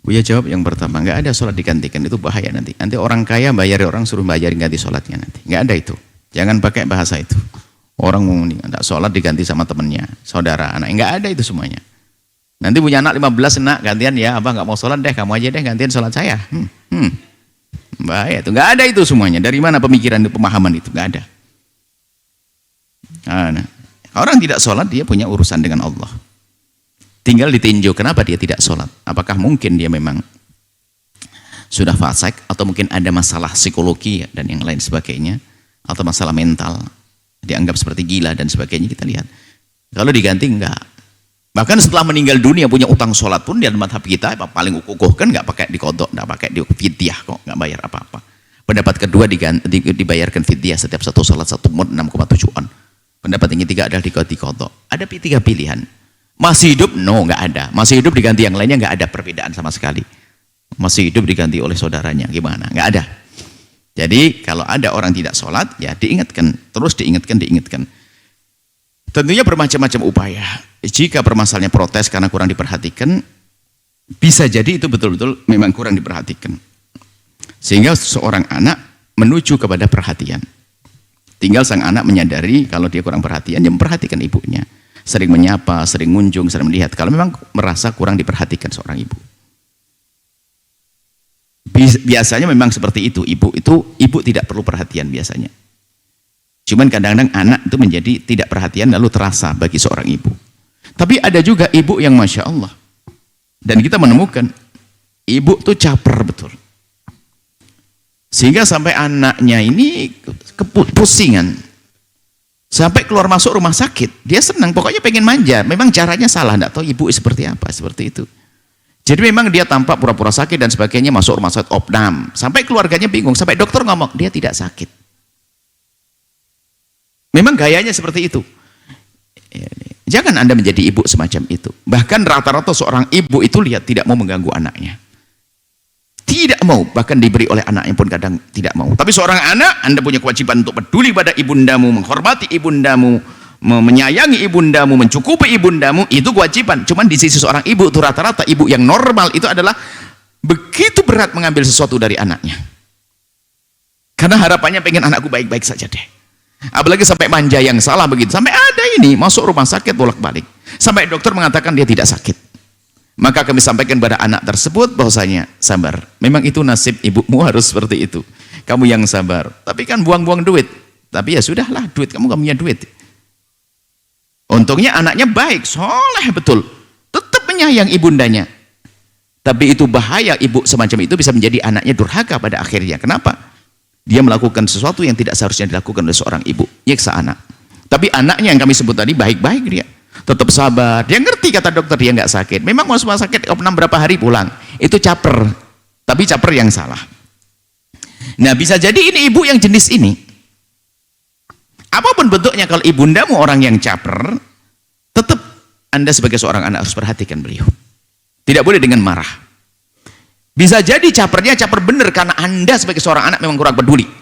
Buya jawab yang pertama, nggak ada sholat digantikan, itu bahaya nanti. Nanti orang kaya bayar orang, suruh bayar ganti sholatnya nanti. Nggak ada itu. Jangan pakai bahasa itu. Orang mau nggak sholat diganti sama temennya, saudara, anak. Nggak ada itu semuanya. Nanti punya anak 15, nak gantian ya, abah nggak mau sholat deh, kamu aja deh gantian sholat saya. Bahaya itu. Nggak ada itu semuanya. Dari mana pemikiran itu, pemahaman itu? Nggak ada. Nah, orang tidak sholat dia punya urusan dengan Allah. Tinggal ditinjau kenapa dia tidak sholat. Apakah mungkin dia memang sudah fasik, atau mungkin ada masalah psikologi dan yang lain sebagainya, atau masalah mental, dianggap seperti gila dan sebagainya. Kita lihat. Kalau diganti enggak. Bahkan setelah meninggal dunia punya utang sholat pun di dalam madhab kita paling ukukuh kan nggak pakai dikodok, nggak pakai di fidyah kok, nggak bayar apa-apa. Pendapat kedua dibayarkan fidyah setiap satu sholat 1 mud 6,7 on. Pendapat yang ketiga adalah dikodok. Ada 3 pilihan. Masih hidup? No, nggak ada. Masih hidup diganti yang lainnya, nggak ada perbedaan sama sekali. Masih hidup diganti oleh saudaranya, gimana? Nggak ada. Jadi kalau ada orang tidak sholat, ya diingatkan, terus diingatkan. Tentunya bermacam-macam upaya. Jika permasalahannya protes karena kurang diperhatikan, bisa jadi itu betul-betul memang kurang diperhatikan. Sehingga seorang anak menuju kepada perhatian. Tinggal sang anak menyadari kalau dia kurang perhatian, dia memperhatikan ibunya. Sering menyapa, sering ngunjung, sering melihat. Kalau memang merasa kurang diperhatikan seorang ibu. Biasanya memang seperti itu. Ibu tidak perlu perhatian biasanya. Cuman kadang-kadang anak itu menjadi tidak perhatian lalu terasa bagi seorang ibu. Tapi ada juga ibu yang Masya Allah. Dan kita menemukan ibu tuh caper betul. Sehingga sampai anaknya ini kepusingan. Sampai keluar masuk rumah sakit, dia senang, pokoknya pengen manja. Memang caranya salah, enggak tahu ibu seperti apa, seperti itu. Jadi memang dia tampak pura-pura sakit dan sebagainya, masuk rumah sakit opnam. Sampai keluarganya bingung, sampai dokter ngomong, dia tidak sakit. Memang gayanya seperti itu. Jangan Anda menjadi ibu semacam itu. Bahkan rata-rata seorang ibu itu lihat tidak mau mengganggu anaknya. Tidak mau, bahkan diberi oleh anaknya pun kadang tidak mau. Tapi seorang anak, Anda punya kewajiban untuk peduli pada ibundamu, menghormati ibundamu, menyayangi ibundamu, mencukupi ibundamu, itu kewajiban. Cuman di sisi seorang ibu, itu rata-rata ibu yang normal itu adalah begitu berat mengambil sesuatu dari anaknya. Karena harapannya pengen anakku baik-baik saja deh. Apalagi sampai manja yang salah begitu. Sampai ada ini, masuk rumah sakit bolak-balik. Sampai dokter mengatakan dia tidak sakit. Maka kami sampaikan pada anak tersebut bahwasanya sabar. Memang itu nasib ibumu harus seperti itu. Kamu yang sabar. Tapi kan buang-buang duit. Tapi ya sudahlah, duit kamu punya duit. Untungnya anaknya baik, soleh betul. Tetap menyayang ibundanya. Tapi itu bahaya, ibu semacam itu bisa menjadi anaknya durhaka pada akhirnya. Kenapa? Dia melakukan sesuatu yang tidak seharusnya dilakukan oleh seorang ibu. Nyiksa anak. Tapi anaknya yang kami sebut tadi baik-baik dia. Tetap sabar, dia ngerti kata dokter dia nggak sakit. Memang mau rumah sakit opnam berapa hari pulang, itu caper, tapi caper yang salah. Nah bisa jadi ini ibu yang jenis ini, apapun bentuknya, kalau ibundamu orang yang caper, tetap Anda sebagai seorang anak harus perhatikan beliau. Tidak boleh dengan marah. Bisa jadi capernya caper bener karena Anda sebagai seorang anak memang kurang peduli.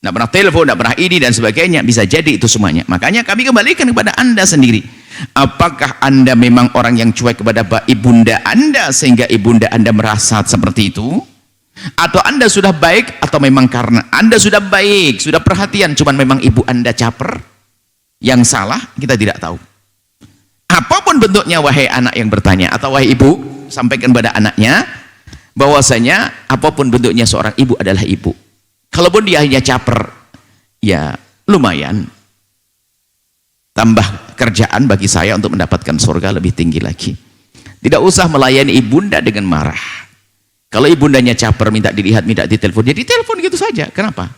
Tidak pernah telepon, tidak pernah ini dan sebagainya. Bisa jadi itu semuanya. Makanya kami kembalikan kepada Anda sendiri. Apakah Anda memang orang yang cuek kepada ibunda Anda sehingga ibunda Anda merasa seperti itu? Atau Anda sudah baik, atau memang karena Anda sudah baik, sudah perhatian, cuman memang ibu Anda caper? Yang salah kita tidak tahu. Apapun bentuknya, wahai anak yang bertanya, atau wahai ibu, sampaikan pada anaknya bahwasanya apapun bentuknya seorang ibu adalah ibu. Kalaupun dia hanya caper, ya lumayan. Tambah kerjaan bagi saya untuk mendapatkan surga lebih tinggi lagi. Tidak usah melayani ibunda dengan marah. Kalau ibundanya caper, minta dilihat, minta ditelepon, ya ditelepon gitu saja. Kenapa?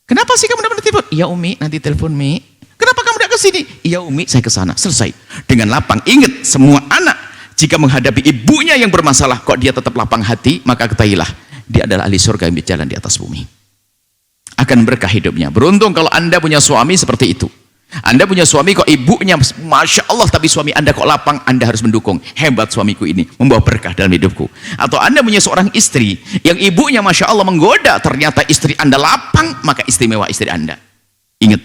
Kenapa sih kamu dapat telepon? Iya Umi, nanti telepon Mi. Kenapa kamu tidak ke sini? Iya Umi, saya ke sana. Selesai. Dengan lapang. Ingat, semua anak jika menghadapi ibunya yang bermasalah, kok dia tetap lapang hati, maka ketahuilah dia adalah ahli surga yang berjalan di atas bumi. Akan berkah hidupnya. Beruntung kalau Anda punya suami seperti itu. Anda punya suami kok ibunya Masya Allah, tapi suami Anda kok lapang, Anda harus mendukung. Hebat suamiku ini, membawa berkah dalam hidupku. Atau Anda punya seorang istri yang ibunya Masya Allah menggoda, ternyata istri Anda lapang, maka istimewa istri Anda. Ingat,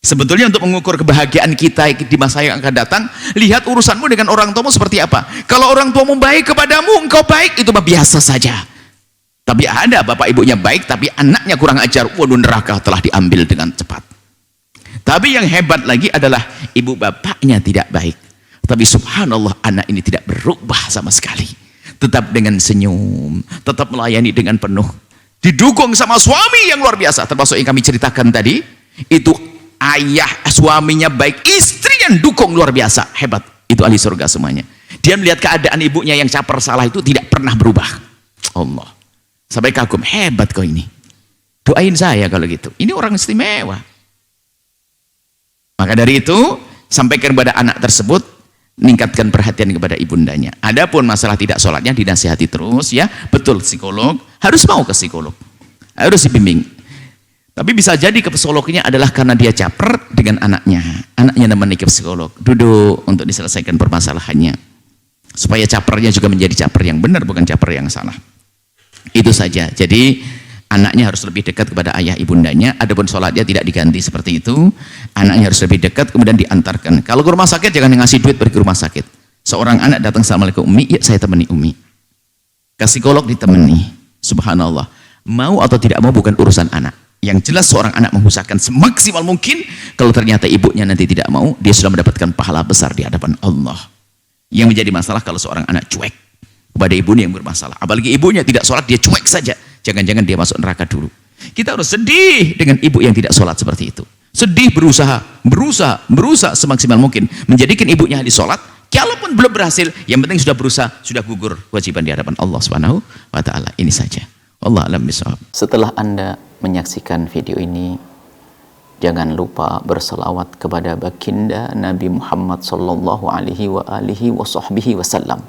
Sebetulnya untuk mengukur kebahagiaan kita di masa yang akan datang, lihat urusanmu dengan orang tuamu seperti apa. Kalau orang tuamu baik kepadamu, engkau baik, itu mah biasa saja. Tapi ada bapak ibunya baik, tapi anaknya kurang ajar, waduh, neraka telah diambil dengan cepat. Tapi yang hebat lagi adalah ibu bapaknya tidak baik. Tapi subhanallah, anak ini tidak berubah sama sekali. Tetap dengan senyum, tetap melayani dengan penuh. Didukung sama suami yang luar biasa, termasuk yang kami ceritakan tadi, itu ayah suaminya baik, istri yang dukung luar biasa, hebat. Itu ahli surga semuanya. Dia melihat keadaan ibunya yang caper salah itu tidak pernah berubah. Allah, sampai kagum, hebat kau ini. Doain saya kalau gitu. Ini orang istimewa. Maka dari itu, sampaikan kepada anak tersebut, meningkatkan perhatian kepada ibundanya. Adapun masalah tidak sholatnya dinasihati terus, ya betul, psikolog harus mau ke psikolog, harus dibimbing. Tapi bisa jadi ke psikolognya adalah karena dia caper dengan anaknya. Anaknya nemani ke psikolog, duduk untuk diselesaikan permasalahannya. Supaya capernya juga menjadi caper yang benar, bukan caper yang salah. Itu saja. Jadi anaknya harus lebih dekat kepada ayah ibundanya. Adapun sholatnya tidak diganti seperti itu. Anaknya harus lebih dekat, kemudian diantarkan. Kalau ke rumah sakit, jangan ngasih duit pergi ke rumah sakit. Seorang anak datang, assalamualaikum Umi, ya saya temani Umi. Ke psikolog ditemani. Subhanallah. Mau atau tidak mau bukan urusan anak. Yang jelas seorang anak mengusahakan semaksimal mungkin. Kalau ternyata ibunya nanti tidak mau, dia sudah mendapatkan pahala besar di hadapan Allah. Yang menjadi masalah kalau seorang anak cuek kepada ibunya yang bermasalah. Apalagi ibunya tidak sholat, dia cuek saja. Jangan-jangan dia masuk neraka dulu. Kita harus sedih dengan ibu yang tidak sholat seperti itu. Sedih, berusaha semaksimal mungkin menjadikan ibunya ahli sholat. Kalaupun belum berhasil, yang penting sudah berusaha, sudah gugur kewajiban di hadapan Allah Subhanahu wa Ta'ala. Ini saja. Allah alam bisawab. Setelah Anda menyaksikan video ini, jangan lupa berselawat kepada baginda Nabi Muhammad sallallahu alaihi wa alihi wa sahbihi wasallam.